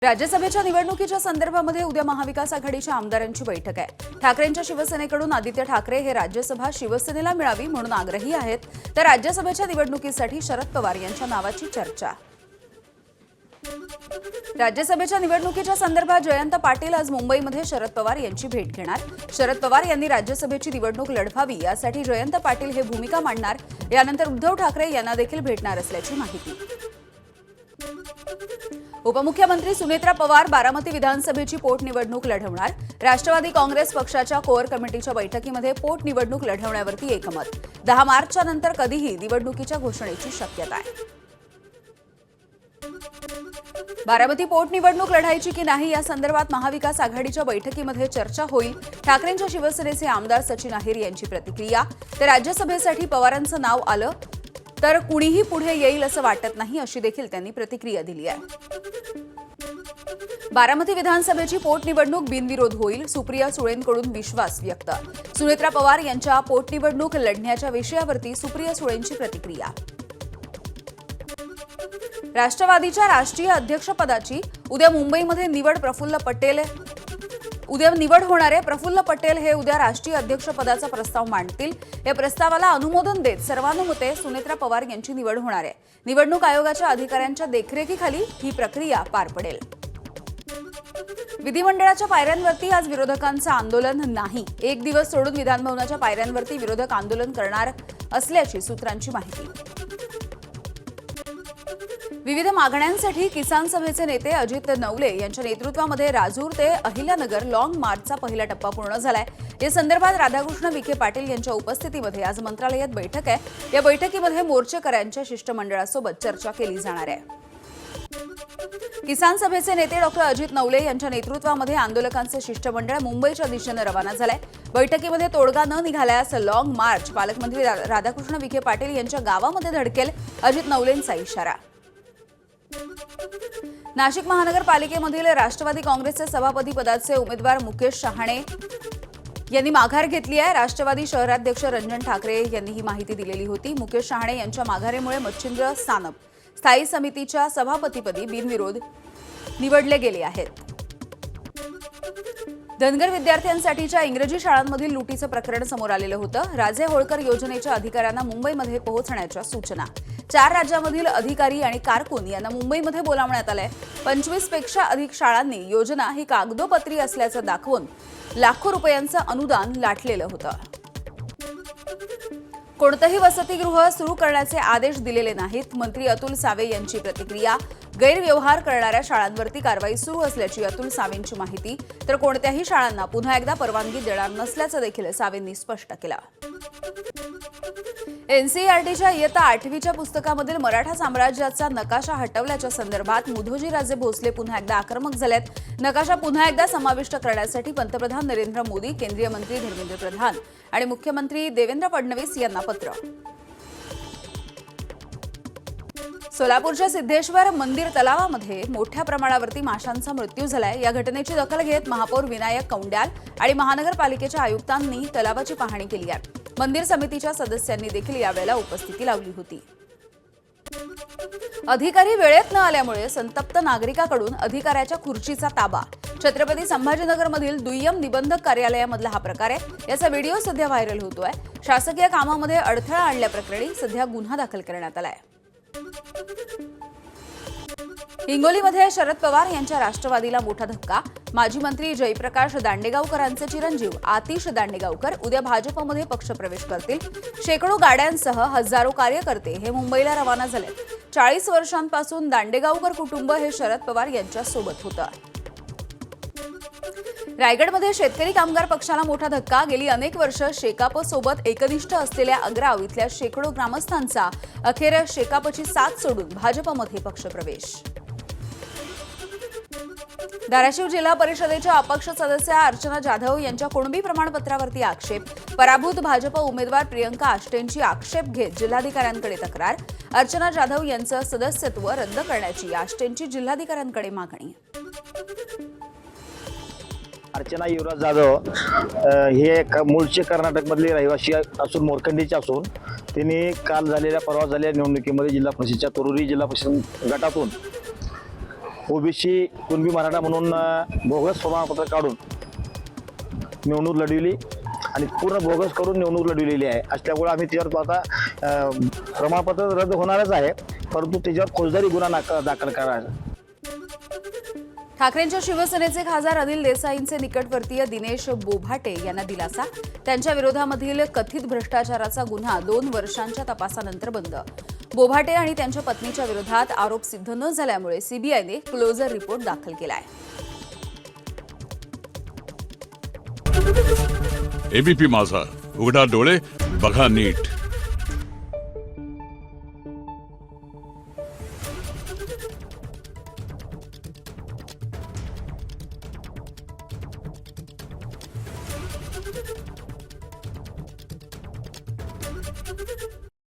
राज्यसभेच्या निवडणुकीच्या संदर्भामध्ये उद्या महाविकास आघाडीच्या आमदारांची बैठक आहे। ठाकरेंच्या शिवसेनेकडून आदित्य ठाकरे हे राज्यसभा शिवसेनेला मिळावी म्हणून आग्रही आहेत, तर राज्यसभेच्या निवडणुकीसाठी शरद पवार यांच्या नावाची चर्चा। राज्यसभेच्या निवडणुकीच्या संदर्भात जयंत पाटील आज मुंबईमध्ये शरद पवार यांची भेट घेणार। शरद पवार यांनी राज्यसभेची निवडणूक लढवावी यासाठी जयंत पाटील हे भूमिका मांडणार। यानंतर उद्धव ठाकरे यांना देखील भेटणार असल्याची माहिती। उपमुख्यमंत्री सुनेत्रा पवार बारामती विधानसभेची पोटनिवडणूक लढवणार। राष्ट्रवादी काँग्रेस पक्षाच्या कोअर कमिटीच्या बैठकीमध्ये पोटनिवडणूक लढवण्यावरती एकमत। 10 मार्चच्या नंतर कधीही निवडणुकीच्या घोषणेची शक्यता आहे। बारामती पोटनिवडणूक लढायची की नाही या संदर्भात महाविकास आघाडीच्या बैठकीमध्ये चर्चा होईल। ठाकरेंच्या शिवसेनेचे आमदार सचिन अहिर यांची प्रतिक्रिया। तर राज्यसभेसाठी पवारांचं नाव आलं तर कुणीही पुढे येईल असं वाटत नाही, अशी देखील त्यांनी प्रतिक्रिया दिली आहे। बारामती विधानसभेची पोटनिवडणूक बिनविरोध होईल, सुप्रिया सुळेंकडून विश्वास व्यक्त। सुनेत्रा पवार यांच्या पोटनिवडणूक लढण्याच्या विषयावरती सुप्रिया सुळेंची प्रतिक्रिया। राष्ट्रवादीच्या राष्ट्रीय अध्यक्षपदाची उद्या मुंबईमध्ये निवड होणार आहे। प्रफुल्ल पटेल हे उद्या राष्ट्रीय अध्यक्षपदाचा प्रस्ताव मांडतील। या प्रस्तावाला अनुमोदन देत सर्वानुमते सुनेत्रा पवार यांची निवड होणार आहे। निवडणूक आयोगाच्या अधिकाऱ्यांच्या देखरेखीखाली ही प्रक्रिया पार पडेल। विधिमंडळाच्या पायऱ्यांवरती आज विरोधकांचं आंदोलन नाही। एक दिवस सोडून विधानभवनाच्या पायऱ्यांवरती विरोधक आंदोलन करणार असल्याची सूत्रांची माहिती। विविध मागण्यांसाठी किसान सभेचे नेते अजित नवले यांच्या नेतृत्वामध्ये राजूर ते अहिल्यानगर लॉंग मार्चचा पहिला टप्पा पूर्ण झालाय। या संदर्भात राधाकृष्ण विखे पाटील यांच्या उपस्थितीमध्ये आज मंत्रालयात बैठक आहे। या बैठकीमध्ये मोर्चेकऱ्यांच्या शिष्टमंडळासोबत चर्चा केली जाणार आहे। किसान सभेचे नेते डॉक्टर अजित नवले यांच्या नेतृत्वामध्ये आंदोलकांचं शिष्टमंडळ मुंबईच्या दिशेने रवाना झालंय। बैठकीमध्ये तोडगा न निघाल्यास लॉंग मार्च पालकमंत्री राधाकृष्ण विखे पाटील यांच्या गावामध्ये धडकेल, अजित नवलेंचा इशारा। नाशिक महानगरपालिकेमधील राष्ट्रवादी काँग्रेसचे सभापती पदाचे उमेदवार मुकेश शहाणे यांनी माघार घेतली आहे। राष्ट्रवादी शहराध्यक्ष रंजन ठाकरे यांनी ही माहिती दिलेली होती। मुकेश शहाणे यांच्या माघारीमुळे मच्छिंद्र सानप स्थायी समितीच्या सभापतीपदी बिनविरोध निवडले गेले आहेत। धनगर विद्यार्थ्यांसाठीच्या इंग्रजी शाळांमधील लुटीचं प्रकरण समोर आलेलं होतं। राजे होळकर योजनेच्या अधिकाऱ्यांना मुंबईमध्ये पोहोचण्याच्या सूचना। 4 राज्यामधील अधिकारी आणि कारकून यांना मुंबईमध्ये बोलावण्यात आलंय। 25 पेक्षा अधिक शाळांनी योजना ही कागदोपत्री असल्याचं दाखवून लाखो रुपयांचं अनुदान लाटलेलं होतं। कोणतंही वसतिगृह सुरू करण्याचे आदेश दिलेले नाहीत, मंत्री अतुल सावे यांची प्रतिक्रिया। गैरव्यवहार करणाऱ्या शाळांवरती कारवाई सुरू असल्याची अतुल सावेंची माहिती। तर कोणत्याही शाळांना पुन्हा एकदा परवानगी देणार नसल्याचं देखील सावेंनी स्पष्ट केलं। एनसीईआरटीच्या इयत्ता 8वीच्या पुस्तकामधील मराठा साम्राज्याचा नकाशा हटवल्याच्या संदर्भात मुधोजीराजे भोसले पुन्हा एकदा आक्रमक झालेत। नकाशा पुन्हा एकदा समाविष्ट करण्यासाठी पंतप्रधान नरेंद्र मोदी, केंद्रीय मंत्री धर्मेंद्र प्रधान आणि मुख्यमंत्री देवेंद्र फडणवीस यांना पत्र। सोलापूरच्या सिद्धेश्वर मंदिर तलावामध्ये मोठ्या प्रमाणावरती माशांचा मृत्यू झालाय। या घटनेची दखल घेत महापौर विनायक कौंड्याल आणि महानगरपालिकेच्या आयुक्तांनी तलावाची पाहणी केली आहे। मंदिर समितीच्या सदस्यांनी देखील यावेळेला उपस्थिती लावली होती। अधिकारी वेळेत न आल्यामुळे संतप्त नागरिकांकडून अधिकाऱ्याच्या खुर्चीचा ताबा। छत्रपती संभाजीनगरमधील दुय्यम निबंधक कार्यालयामधला हा प्रकार आहे। याचा व्हिडिओ सध्या व्हायरल होतोय। शासकीय कामामध्ये अडथळा आणल्याप्रकरणी सध्या गुन्हा दाखल करण्यात आलाय। हिंगोलीमध्ये शरद पवार यांच्या राष्ट्रवादीला मोठा धक्का। माजी मंत्री जयप्रकाश दांडेगावकरांचे चिरंजीव आतिश दांडेगावकर उद्या भाजपमध्ये पक्षप्रवेश करतील। शेकडो गाड्यांसह हजारो कार्यकर्ते हे मुंबईला रवाना झाले। 40 वर्षांपासून दांडेगावकर कुटुंब हे शरद पवार यांच्या सोबत होतं। रायगडमध्ये शेतकरी कामगार पक्षाला मोठा धक्का। गेली अनेक वर्ष शेकाप सोबत एकनिष्ठ असलेल्या अग्राव इथल्या शेकडो ग्रामस्थांचा अखेर शेकापची साथ सोडून भाजपमध्ये पक्षप्रवेश। धाराशिव जिल्हा परिषदेच्या अपक्ष सदस्या अर्चना जाधव यांच्या कुणबी प्रमाणपत्रावरती आक्षेप। पराभूत भाजप उमेदवार प्रियंका आष्टेंची आक्षेप घेत जिल्हाधिकाऱ्यांकडे तक्रार। अर्चना जाधव यांचं सदस्यत्व रद्द करण्याची आष्टेंची जिल्हाधिकाऱ्यांकडे मागणी। अर्चना युवराज जाधव हे एक मूळचे कर्नाटकमधले रहिवासी असून मोरखंडीचे असून त्यांनी काल झालेल्या परवा झालेल्या निवडणुकीमध्ये जिल्हा परिषदेच्या तरुरी जिल्हा परिषद गटातून ओबीसी कुणबी मराठा म्हणून बोगस प्रमाणपत्र काढून निवडणूक लढविली आणि पूर्ण बोगस करून निवडणूक लढविलेली आहे. असल्यामुळे आम्ही त्याच्यावर आता प्रमाणपत्र रद्द होणारच आहे, परंतु त्याच्यावर फौजदारी गुन्हा दाखल करायचा. ठाकरेंच्या शिवसेनेचे खासदार अनिल देसाईंचे निकटवर्तीय दिनेश बोभाटे यांना दिलासा. त्यांच्या विरोधामधील कथित भ्रष्टाचाराचा गुन्हा 2 वर्षांच्या तपासानंतर बंद. बोभाटे आणि त्यांच्या पत्नीच्या विरोधात आरोप सिद्ध न झाल्यामुळे सीबीआयने क्लोजर रिपोर्ट दाखल केलाय. एबीपी माझा, उघडा डोळे बघा नीट.